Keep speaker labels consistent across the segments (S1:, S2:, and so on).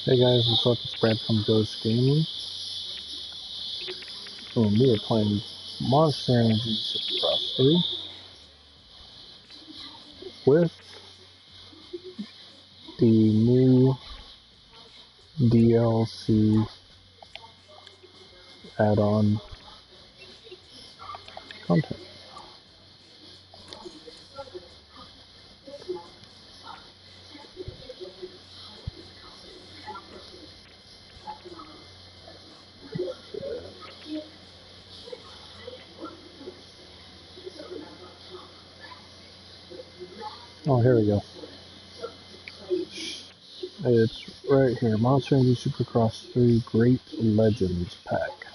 S1: Hey guys, what's up? It's Brad from Ghost Gaming. We are playing Monster Energy Supercross 3 with the new DLC add-on content. Oh, here we go. It's right here. Monster Energy Supercross 3 Great Legends Pack.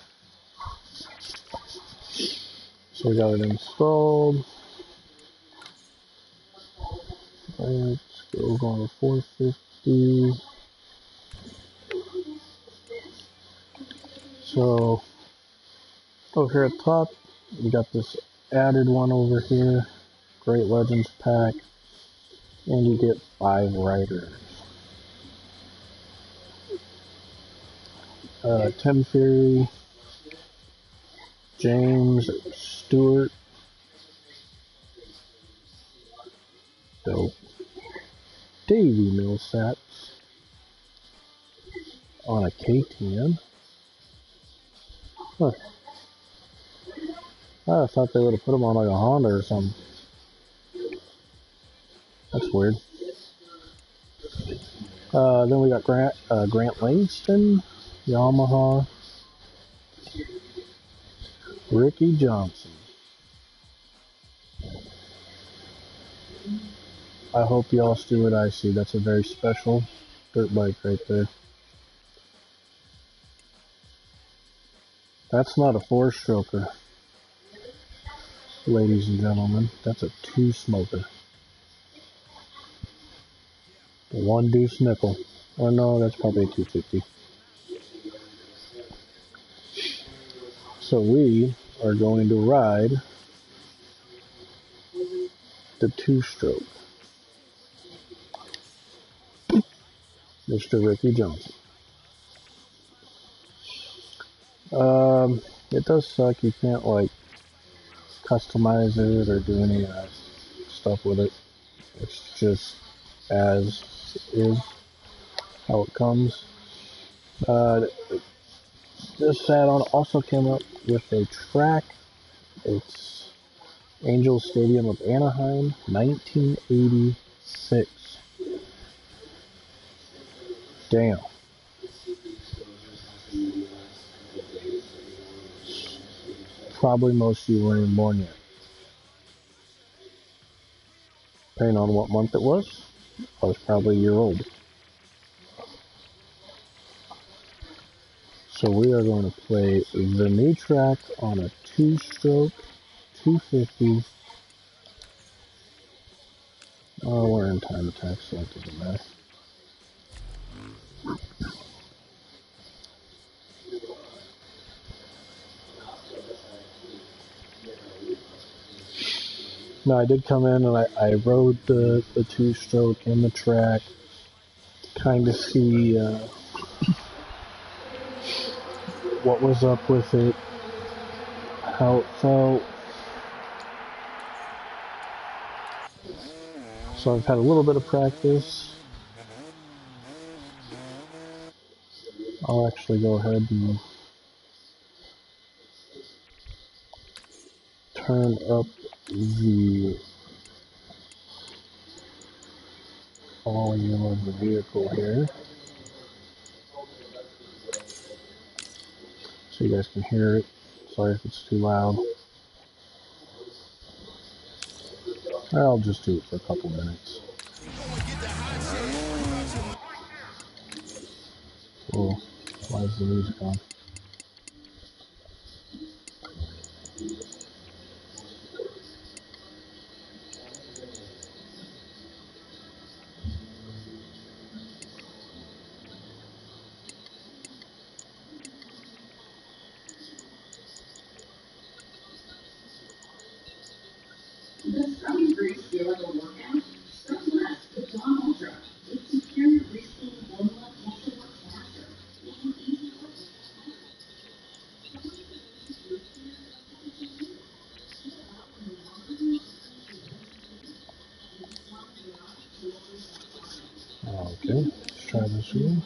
S1: So we got it installed. Let's go going to 450. So over here at the top, we got this added one over here. Great Legends Pack. And you get 5 riders. Tim Fury, James Stewart, dope. Davey Millsap on a KTM. Huh. I thought they would have put him on like a Honda or something. That's weird. Then we got Grant Langston, Yamaha, Ricky Johnson. I hope y'all see what I see. That's a very special dirt bike right there. That's not a 4-stroker, ladies and gentlemen. That's a 2-smoker. One deuce nickel. Oh no, that's probably a 250. So we are going to ride the 2-stroke. Mr. Ricky Johnson. It does suck. You can't like customize it or do any stuff with it. It's just as is how it comes. This add-on also came up with a track. It's Angel Stadium of Anaheim, 1986. Damn. Probably most of you weren't even born yet. Depending on what month it was, I was probably a year old. So we are going to play the new track on a 2-stroke 250. Oh, we're in time attack, so it doesn't matter. No, I did come in and I rode the 2-stroke in the track, kind of see what was up with it, how it felt. So I've had a little bit of practice. I'll actually go ahead and turn up the volume of the vehicle here so you guys can hear it. Sorry if it's too loud. I'll just do it for a couple minutes. Cool. Why is the music on? Okay, let's try this again.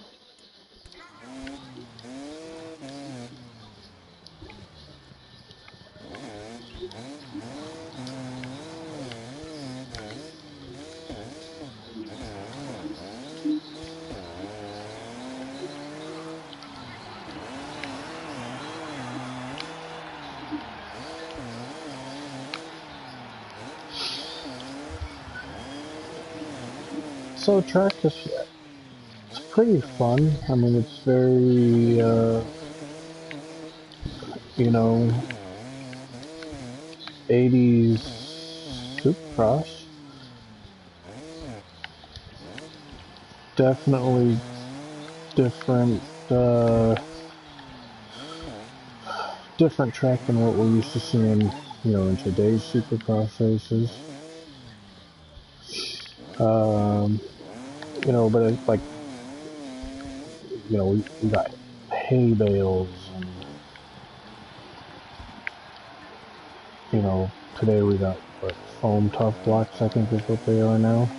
S1: So track is it's pretty fun. I mean, it's very you know 80s Supercross. Definitely different different track than what we're used to seeing, in today's Supercross races. Um, but it's like, we got hay bales and, today we got, what, foam tough blocks, I think is what they are now.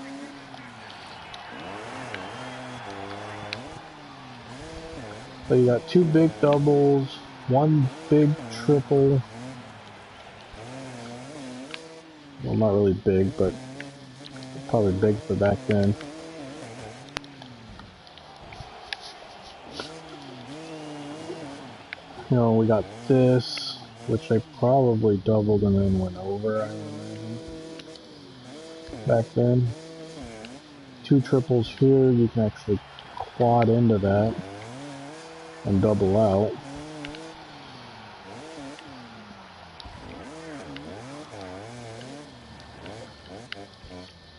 S1: So you got two big doubles, one big triple. Well, not really big, but probably big for back then. We got this, which they probably doubled and then went over, I imagine, back then. Two triples here, you can actually quad into that and double out.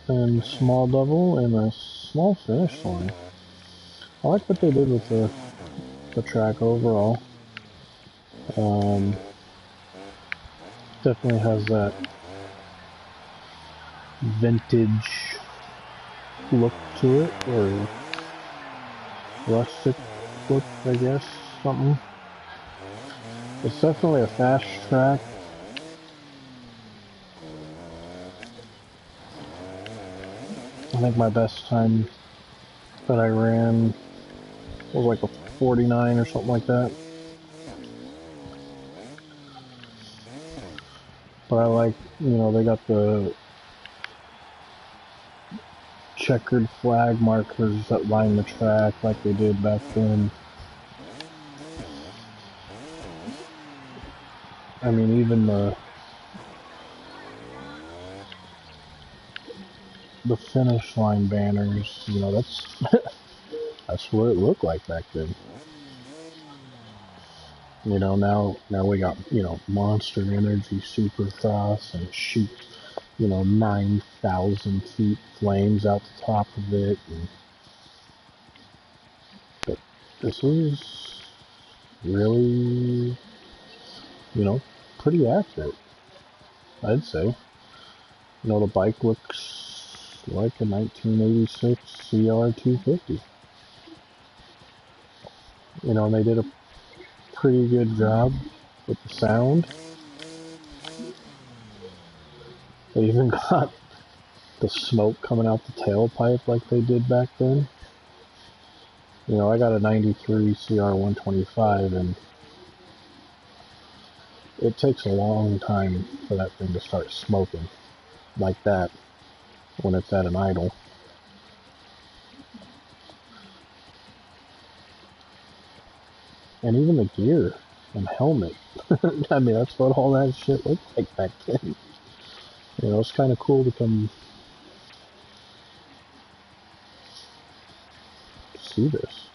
S1: And small double and a small finish line. I like what they did with the track overall. Definitely has that vintage look to it, or rustic look, I guess, something. It's definitely a fast track. I think my best time that I ran was like a 49 or something like that. But I like, they got the checkered flag markers that line the track like they did back then. I mean, even the finish line banners, that's that's what it looked like back then. Now we got, Monster Energy Supercross and shoot, 9,000 feet flames out the top of it. But this was really, pretty accurate, I'd say. The bike looks like a 1986 CR250. And they did a pretty good job with the sound. They even got the smoke coming out the tailpipe like they did back then. I got a 93 CR125, and it takes a long time for that thing to start smoking like that when it's at an idle. And even the gear and helmet. I mean, that's what all that shit looked like back then. It's kind of cool to come see this.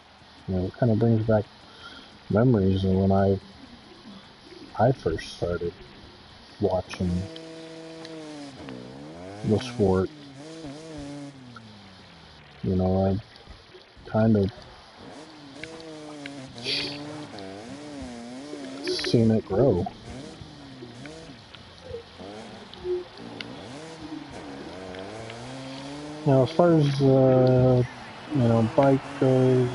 S1: It kind of brings back memories of when I first started watching the sport. I kind of seen it grow. Now, as far as bike goes,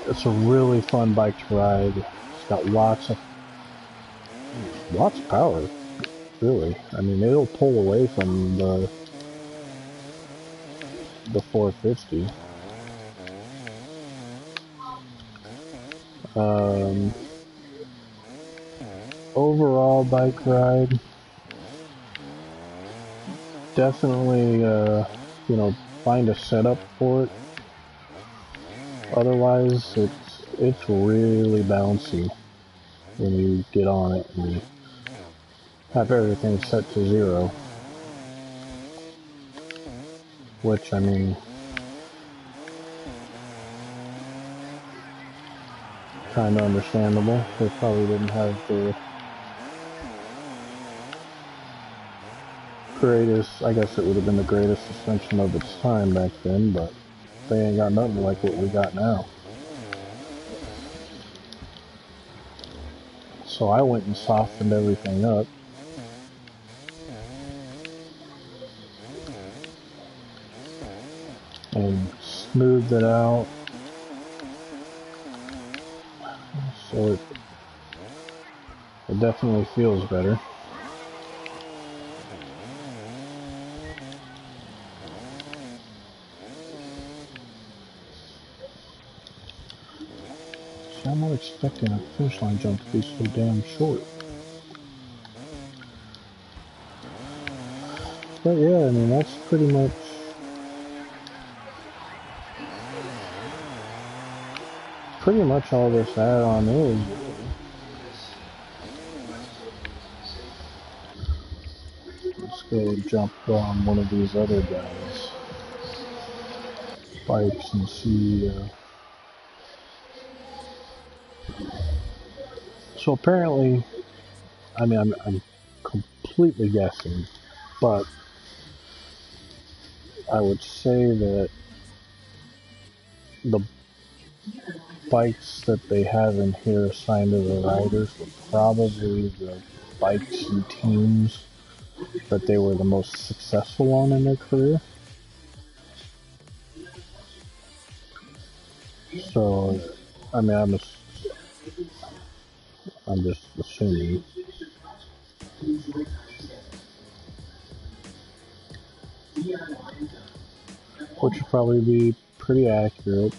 S1: it's a really fun bike to ride. It's got lots of power, really. I mean, it'll pull away from the 450. Overall bike ride, definitely, you know, find a setup for it. Otherwise, it's really bouncy when you get on it and you have everything set to 0. Which, I mean, kind of understandable. They probably didn't have the greatest, I guess it would have been the greatest suspension of its time back then, but they ain't got nothing like what we got now. So I went and softened everything up. And smoothed it out. So it definitely feels better. See, I'm not expecting a finish line jump to be so damn short. But yeah, I mean, that's pretty much all this add-on is. Let's go jump on one of these other guys' bikes and see. So apparently, I mean, I'm completely guessing, but I would say that the bikes that they have in here assigned to the riders were probably the bikes and teams that they were the most successful on in their career. So, I mean, I'm just assuming. Which would probably be pretty accurate.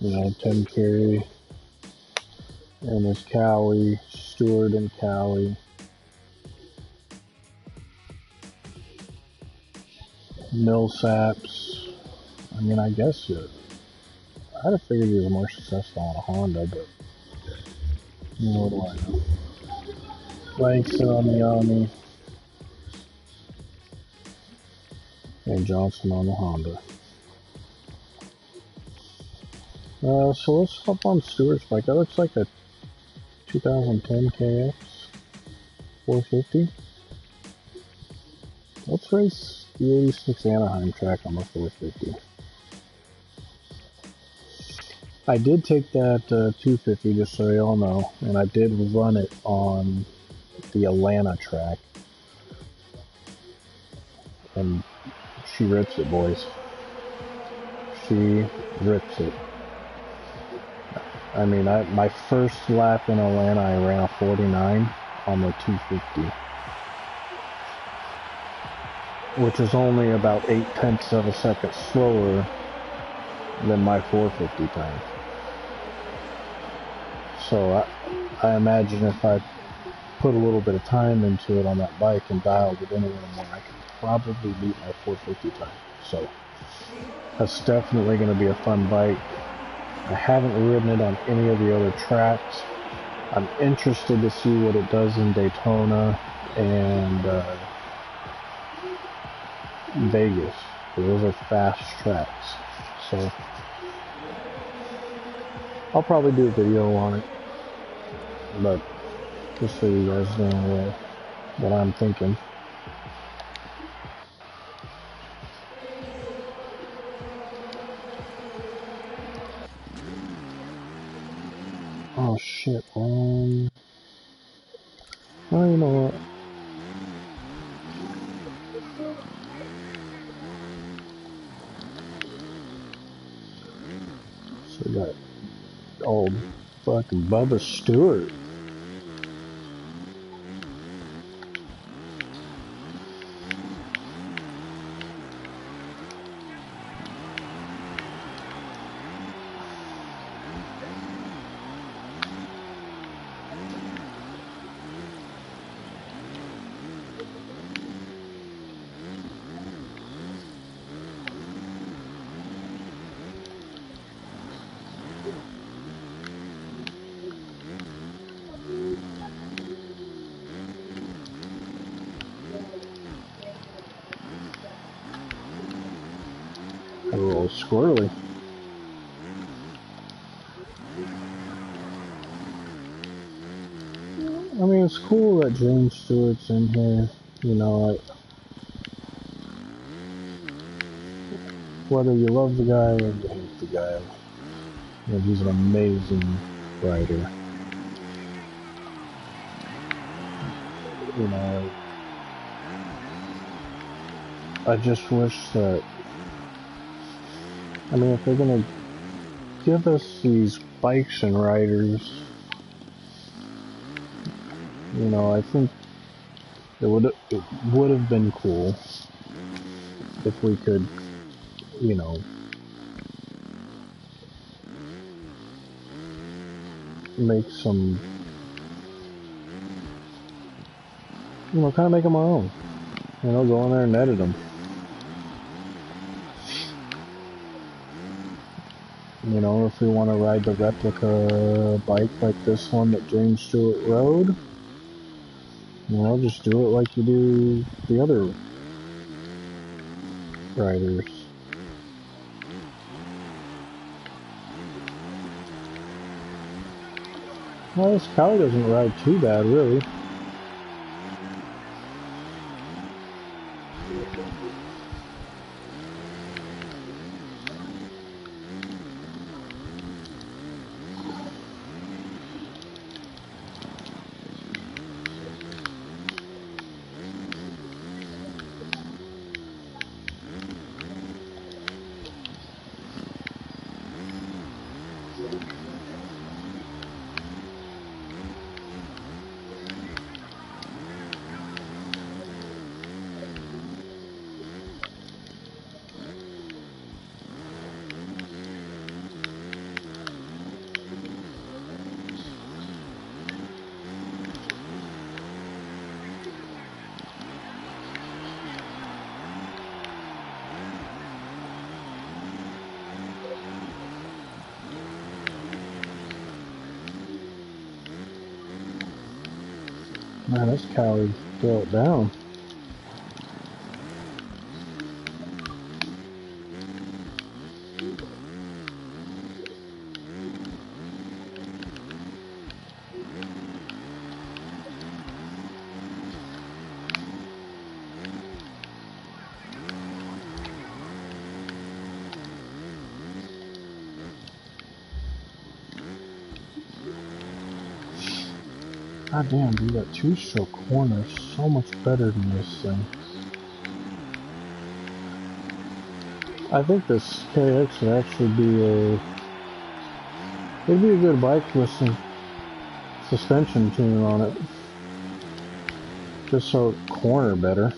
S1: You know, Tim Carey and his Cowie, Stewart and Cowie, Millsaps. I mean, I guess I'd have figured he was more successful on a Honda, but you know, what do I know? Langston on the Army and Johnson on the Honda. So let's hop on Stewart's bike. That looks like a 2010 KX 450. Let's race the 86 Anaheim track on the 450. I did take that 250, just so you all know, and I did run it on the Atlanta track. And she rips it, boys. She rips it. I mean, my first lap in Atlanta, I ran a 49 on the 250. Which is only about 0.8 of a second slower than my 450 time. So I imagine if I put a little bit of time into it on that bike and dialed it in a little more, I could probably beat my 450 time. So that's definitely going to be a fun bike. I haven't ridden it on any of the other tracks. I'm interested to see what it does in Daytona and Vegas. Those are fast tracks. So I'll probably do a video on it, but just so you guys know what I'm thinking. Oh shit, well, you know what? So we got old fucking Bubba Stewart. little squirrely. I mean, it's cool that James Stewart's in here. You know, whether you love the guy or you hate the guy, you know, he's an amazing writer. You know, I just wish that, I mean, if they're gonna give us these bikes and riders, you know, I think it would have been cool if we could, you know, make some, you know, kind of make them our own. You know, go in there and edit them. You know, if we want to ride the replica bike like this one that James Stewart rode, you know, just do it like you do the other riders. Well, this cow doesn't ride too bad, really. Man, this cow is built down. God damn, dude, that two-stroke corner is so much better than this thing. I think this KX would actually be it'd be a good bike with some suspension tuning on it. Just so it corner better.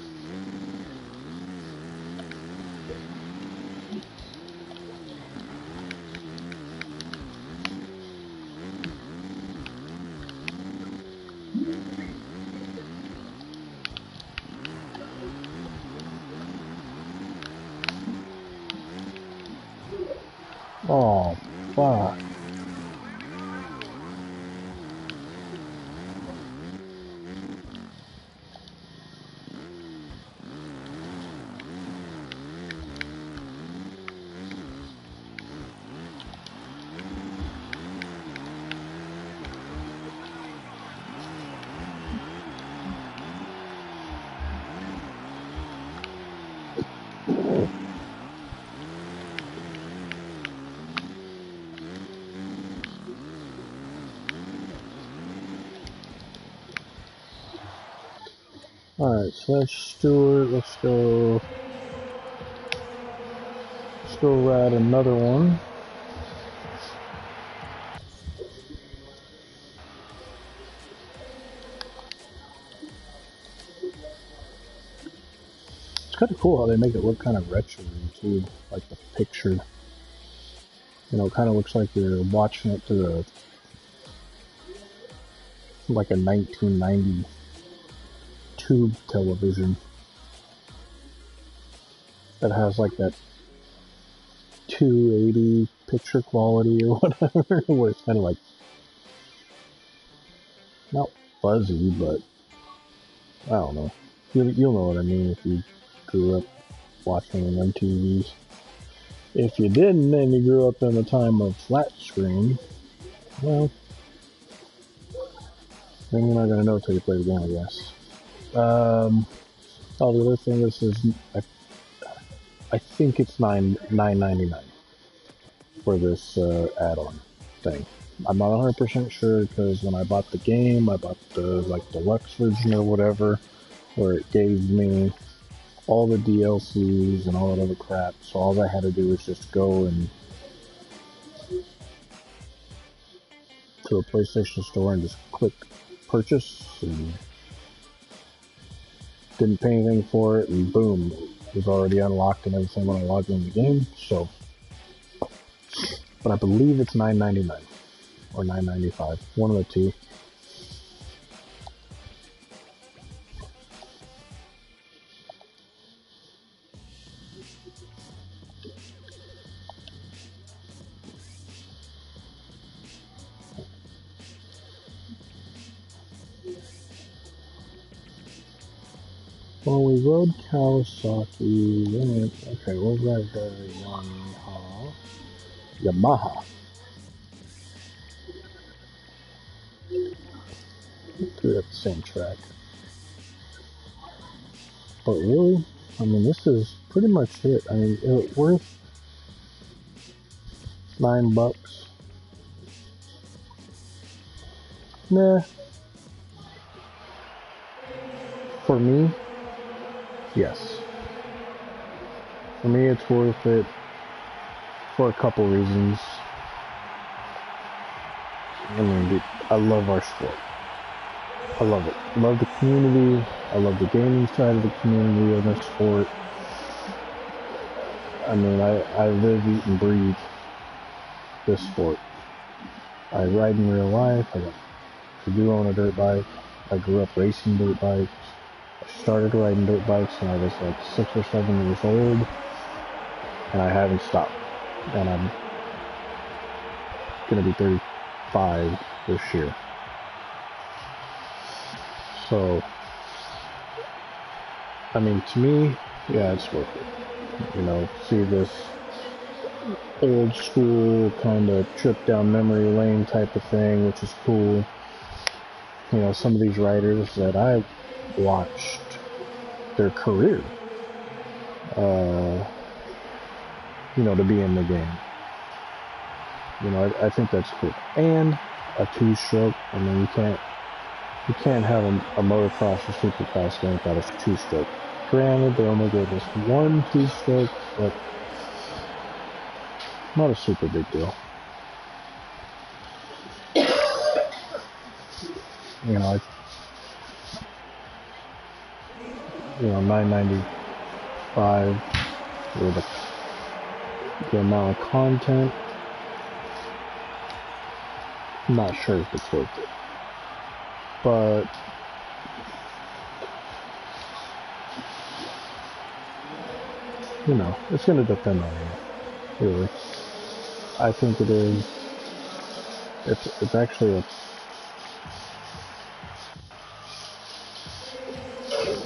S1: Oh, fuck. Alright, so that's Stewart. Let's go ride another one. It's kind of cool how they make it look kind of retro too, like the picture. You know, it kind of looks like you're watching it through like a 1990 tube television that has like that 280 picture quality or whatever, where it's kind of like not fuzzy, but I don't know. You'll know what I mean if you grew up watching them on TVs.
S2: If you didn't and you grew up in the time of flat screen, well, then you're not gonna know until you play the game, I guess. Oh, the other thing is I think it's $9.99 for this add-on thing. I'm not 100% sure because when I bought the game, I bought the like deluxe version or whatever, where it gave me all the DLCs and all that other crap. So all I had to do was just go and to a PlayStation store and just click purchase and didn't pay anything for it, and boom, it was already unlocked and everything when I logged in the game. So, but I believe it's $9.99 or $9.95, one of the two. Well, we rode Kawasaki. Okay, we'll ride the Yamaha. Through that same track. But really, I mean, this is pretty much it. I mean, it's worth $9. Nah, for me, yes. For me, it's worth it for a couple reasons. I mean, dude, I love our sport. I love it. I love the community. I love the gaming side of the community of this sport. I mean, I live, eat, and breathe this sport. I ride in real life. I do own a dirt bike. I grew up racing dirt bikes. I started riding dirt bikes when I was like 6 or 7 years old, and I haven't stopped. And I'm gonna be 35 this year. So, I mean, to me, yeah, it's worth it. You know, see this old school kind of trip down memory lane type of thing, which is cool. You know, some of these riders that I watched their career, you know, to be in the game. You know, I think that's cool. And a two-stroke. I mean, you can't have a motocross or supercross game without a two-stroke. Granted, they only gave us one two-stroke, but not a super big deal. You know, $9.95 for the amount of content. I'm not sure if it's worth it, but you know, it's going to depend on you, really. I think it is. It's actually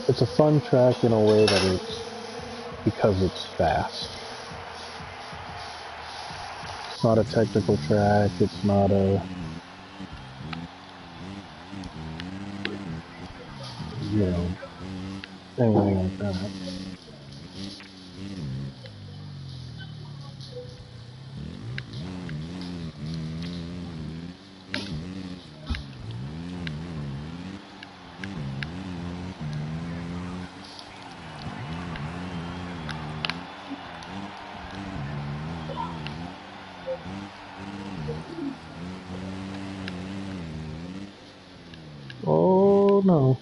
S2: it's a fun track in a way that it's because it's fast. It's not a technical track. It's not a, you know, anything like that. Oh no.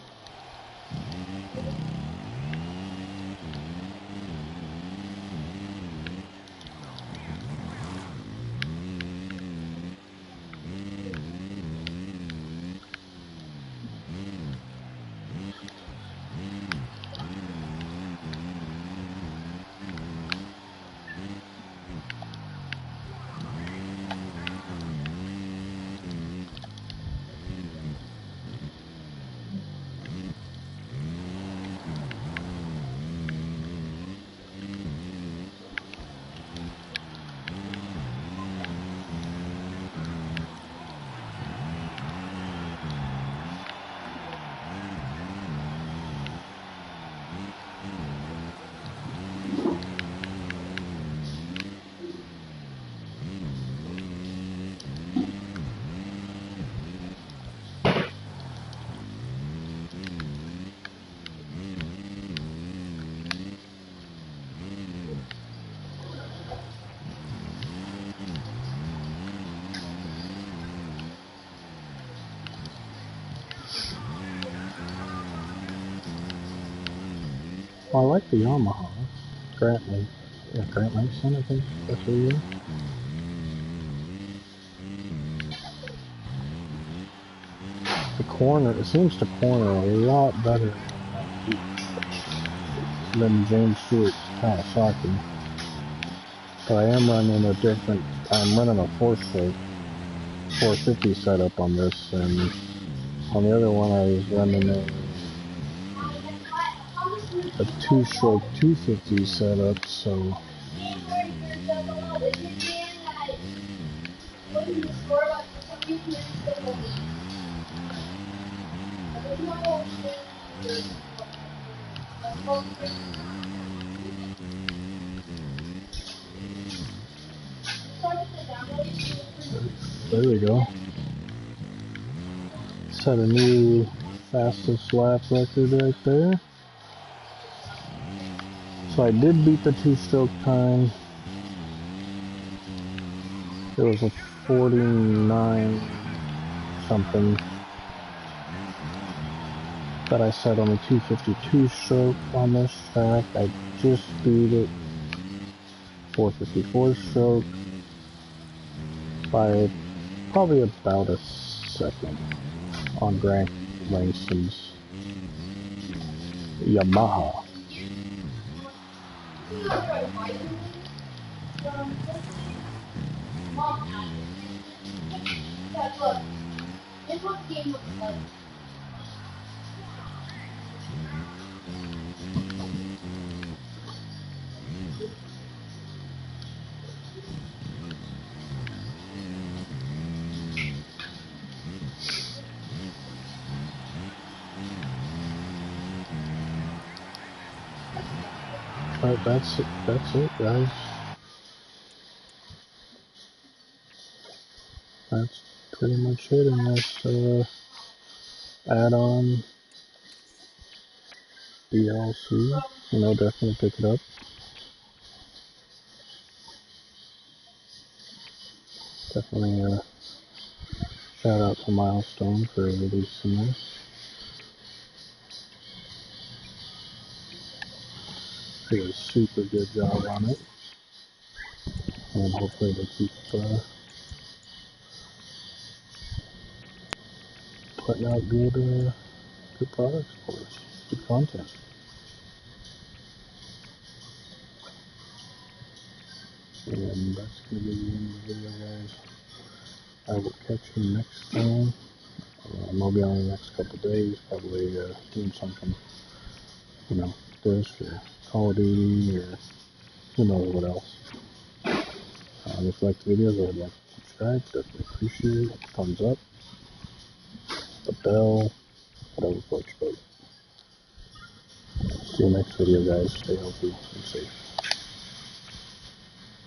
S2: Well, I like the Yamaha. Grant Lake. Yeah, Grant Lakeson, I think that's where you are. The corner, it seems to corner a lot better than James Stewart's Kawasaki. But I am running a different, I'm running a 4-stroke 450 setup on this, and on the other one I was running a 2-stroke 250 setup, so there we go. Set a new fastest lap record right there. So I did beat the 2-stroke time. It was a 49 something that I set on the 252 stroke on this track. I just beat it 454 stroke by probably about a second on Grant Langston's Yamaha. But that's it, guys. That's pretty much it in this add-on DLC. You know, definitely pick it up. Definitely shout out to Milestone for releasing this. Did a super good job on it, and hopefully they keep putting out good products for us, good content. And that's gonna be the end of the video, guys. I will catch you next time. I'll be on the next couple days, probably doing something, you know, this or Call of Duty or who knows what else. If you like the videos, I'd like to subscribe. Definitely appreciate it. Thumbs up, the bell, whatever floats your boat. See you next video, guys. Stay healthy and safe.